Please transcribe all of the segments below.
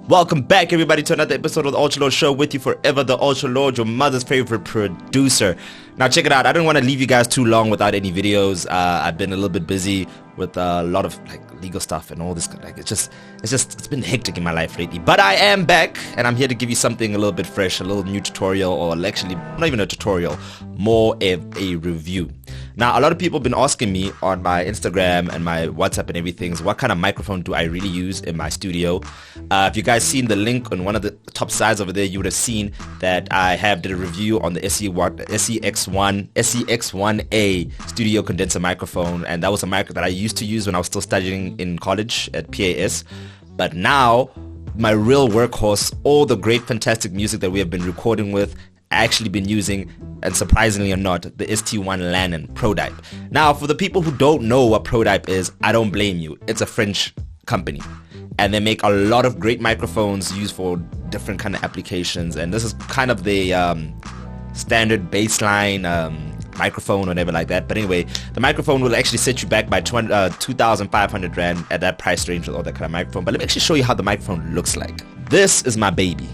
Welcome back, everybody, to another episode of the Ultralord Show. With you forever, the Ultralord, your mother's favorite producer. Now, check it out. I didn't want to leave you guys too long without any videos. I've been a little bit busy with a lot of legal stuff and all this. It's been hectic in my life lately. But I am back, and I'm here to give you something a little bit fresh, a little new tutorial, or actually not even a tutorial, more of a review. Now, a lot of people have been asking me on my Instagram and my WhatsApp and everything, what kind of microphone do I really use in my studio? If you guys seen the link on one of the top sides over there, you would have seen that I did a review on the SEX1A studio condenser microphone, and that was a mic that I used to use when I was still studying in college at PAS. But now, my real workhorse, all the great, fantastic music that we have been recording with, actually been using, and surprisingly or not, the St-1 Lanen Prodipe. Now, for the people who don't know what Prodipe is, I don't blame you. It's a French company, and they make a lot of great microphones used for different kind of applications, and this is kind of the standard baseline microphone or whatever like that. But anyway, the microphone will actually set you back by 2,500 Rand at that price range with all that kind of microphone. But let me actually show you how the microphone looks like. This is my baby,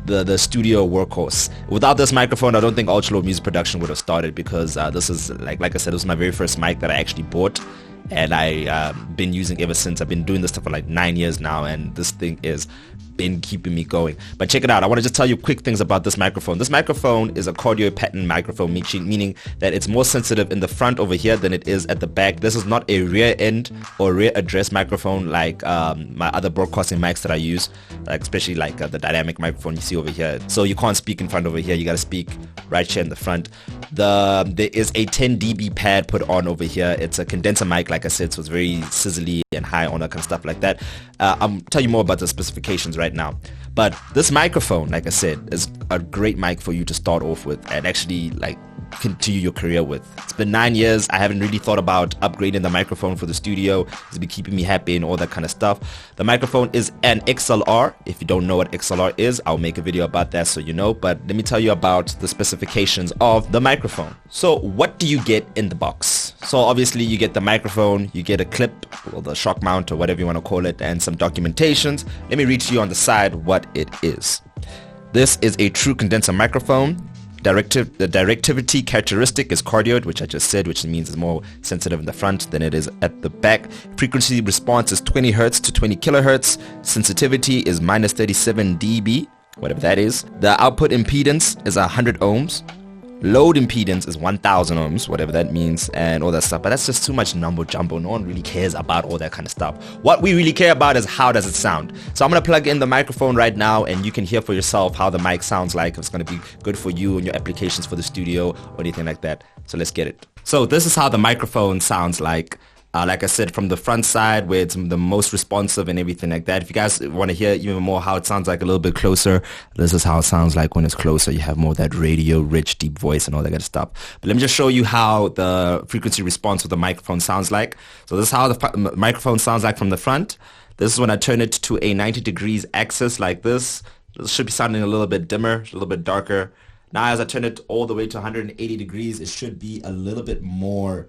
the studio workhorse. Without this microphone, I don't think Ultralord music production would have started, because this is like I said, this was my very first mic that I actually bought, and I been using ever since. I've been doing this stuff for like 9 years now, and this thing is been keeping me going. But check it out. I want to just tell you quick things about this microphone. This microphone is a cardio pattern microphone, meaning that it's more sensitive in the front over here than it is at the back. This is not a rear end or rear address microphone like my other broadcasting mics that I use, especially like the dynamic microphone you see over here. So you can't speak in front over here. You got to speak right here in the front. There is a 10 dB pad put on over here. It's a condenser mic, like I said, so it's very sizzly and high on that kind of stuff like that. I'll tell you more about the specifications right now. But this microphone, like I said, is a great mic for you to start off with and actually continue your career with. It's been 9 years. I haven't really thought about upgrading the microphone for the studio. It's been keeping me happy and all that kind of stuff. The microphone is an XLR. If you don't know what XLR is, I'll make a video about that so you know. But let me tell you about the specifications of the microphone. So what do you get in the box? So obviously you get the microphone, you get a clip, or the shock mount, or whatever you want to call it, and some documentations. Let me read to you on the side what it is. This is a true condenser microphone. The directivity characteristic is cardioid, which I just said, which means it's more sensitive in the front than it is at the back. Frequency response is 20 Hertz to 20 kilohertz. Sensitivity is minus 37 dB, whatever that is. The output impedance is 100 ohms. Load impedance is 1000 ohms, whatever that means, and all that stuff. But that's just too much number jumbo. No one really cares about all that kind of stuff. What we really care about is how does it sound. So I'm going to plug in the microphone right now, and you can hear for yourself how the mic sounds like. If it's going to be good for you and your applications for the studio or anything like that. So let's get it. So this is how the microphone sounds like. Like I said, from the front side where it's the most responsive and everything like that. If you guys want to hear even more how it sounds like a little bit closer, this is how it sounds like when it's closer. You have more of that radio rich deep voice and all that kind of stuff. But let me just show you how the frequency response with the microphone sounds like. So this is how the microphone sounds like from the front. This is when I turn it to a 90 degrees axis like this. This should be sounding a little bit dimmer, a little bit darker. Now as I turn it all the way to 180 degrees, it should be a little bit more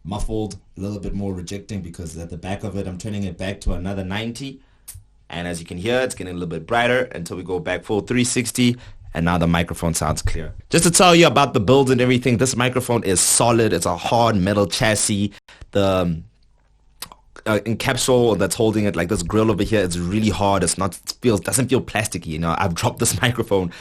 muffled, a little bit more rejecting, because at the back of it I'm turning it back to another 90, and as you can hear, it's getting a little bit brighter until we go back full 360, and now the microphone sounds clear. Just to tell you about the build and everything, this microphone is solid. It's a hard metal chassis. The encapsule that's holding it, like this grill over here, it's really hard. Doesn't feel plasticky. You know, I've dropped this microphone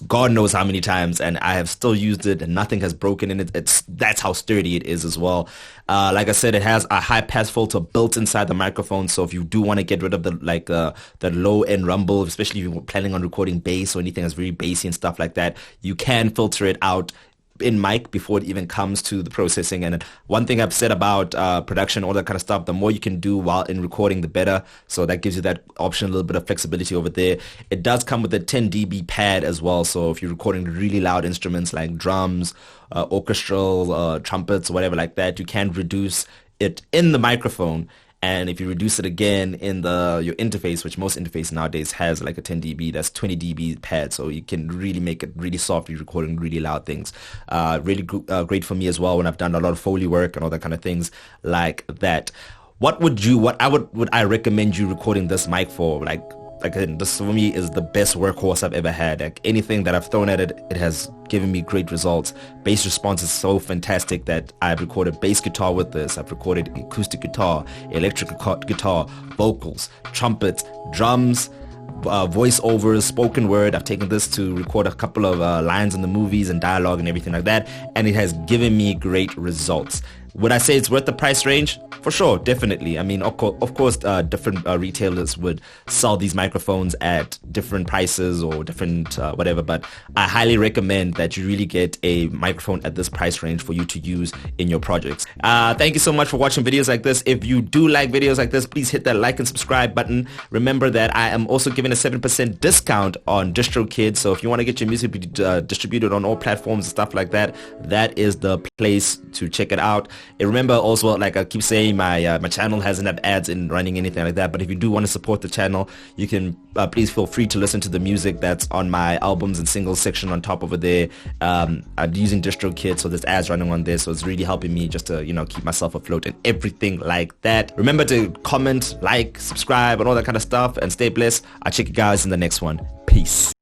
God knows how many times, and I have still used it, and nothing has broken in it. That's how sturdy it is as well. Like I said, it has a high pass filter built inside the microphone, so if you do want to get rid of the low end rumble, especially if you're planning on recording bass or anything that's very bassy and stuff like that, you can filter it out in mic before it even comes to the processing. And one thing I've said about production, all that kind of stuff, the more you can do while in recording, the better. So that gives you that option, a little bit of flexibility over there. It does come with a 10 dB pad as well. So if you're recording really loud instruments like drums, orchestral, trumpets, whatever like that, you can reduce it in the microphone. And if you reduce it again in your interface, which most interface nowadays has like a 10 dB, that's 20 dB pad, so you can really make it really soft. You're recording really loud things. Really great for me as well when I've done a lot of Foley work and all that kind of things like that. What would I recommend you recording this mic for? Like again, this for me is the best workhorse I've ever had. Like anything that I've thrown at it, it has given me great results. Bass response is so fantastic that I've recorded bass guitar with this. I've recorded acoustic guitar, electric guitar, vocals, trumpets, drums, voiceovers, spoken word. I've taken this to record a couple of lines in the movies and dialogue and everything like that, and it has given me great results. Would I say it's worth the price range? For sure, definitely. I mean, of course, different retailers would sell these microphones at different prices or different whatever, but I highly recommend that you really get a microphone at this price range for you to use in your projects. Thank you so much for watching videos like this. If you do like videos like this, please hit that like and subscribe button. Remember that I am also giving a 7% discount on DistroKid, so if you want to get your music distributed on all platforms and stuff like that, that is the place to check it out. And remember also, like I keep saying, my channel hasn't had ads in running anything like that, but if you do want to support the channel, you can please feel free to listen to the music that's on my albums and singles section on top over there. I'm using DistroKid, so there's ads running on there, so it's really helping me just to keep myself afloat and everything like that. Remember to comment, like, subscribe and all that kind of stuff, and stay blessed. I'll check you guys in the next one. Peace.